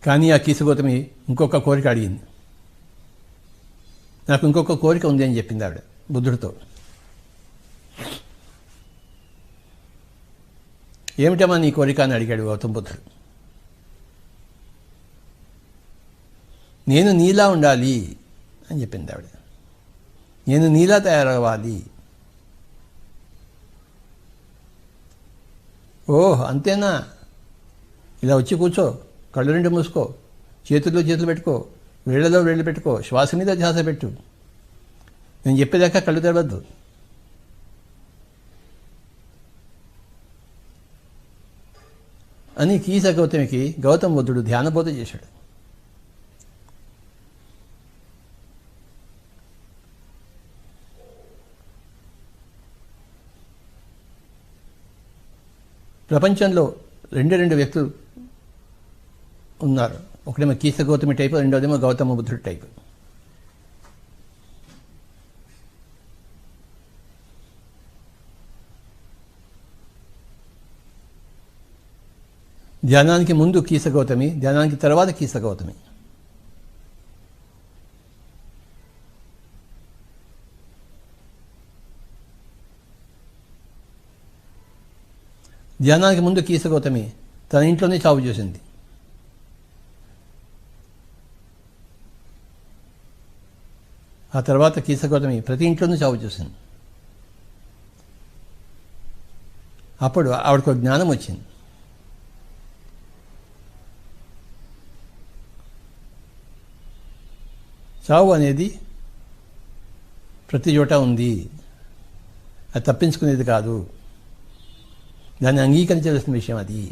కానీ ఆ కీసగౌతమి ఇంకొక కోరిక అడిగింది. నాకు ఇంకొక కోరిక ఉంది అని చెప్పింది ఆవిడ బుద్ధుడితో. ఏమిటమ్మా నీ కోరిక అని అడిగాడు గౌతమ బుద్ధుడు. నేను నీలా ఉండాలి అని చెప్పింది ఆవిడ. నేను నీలా తయారవ్వాలి. ఓహ్ అంతేనా, ఇలా వచ్చి కూర్చో, కళ్ళు రెండు మూసుకో, చేతుల్లో చేతులు పెట్టుకో, వేళ్లలో వేళ్ళు పెట్టుకో, శ్వాస మీద ధ్యాస పెట్టు, నేను చెప్పేదాకా కళ్ళు తెరవద్దు అని కీస గౌతమికి గౌతమ బుద్ధుడు ధ్యానబోధ చేశాడు. ప్రపంచంలో రెండు వ్యక్తులు ఉన్నారు. ఒకడేమో కీస గౌతమి టైపు, రెండోదేమో గౌతమ బుద్ధుడు టైపు. ధ్యానానికి ముందు కీస గౌతమి, ధ్యానానికి తర్వాత కీస గౌతమి. ధ్యానానికి ముందు కీస గౌతమి తన ఇంట్లోనే చావు చేసింది. ఆ తర్వాత కీస గౌతమి ప్రతి ఇంట్లోనూ చావు చేసింది. అప్పుడు ఆవిడకు జ్ఞానం వచ్చింది. చావు అనేది ప్రతి చోట ఉంది, అది తప్పించుకునేది కాదు, దాన్ని అంగీకరించాల్సిన విషయం అది.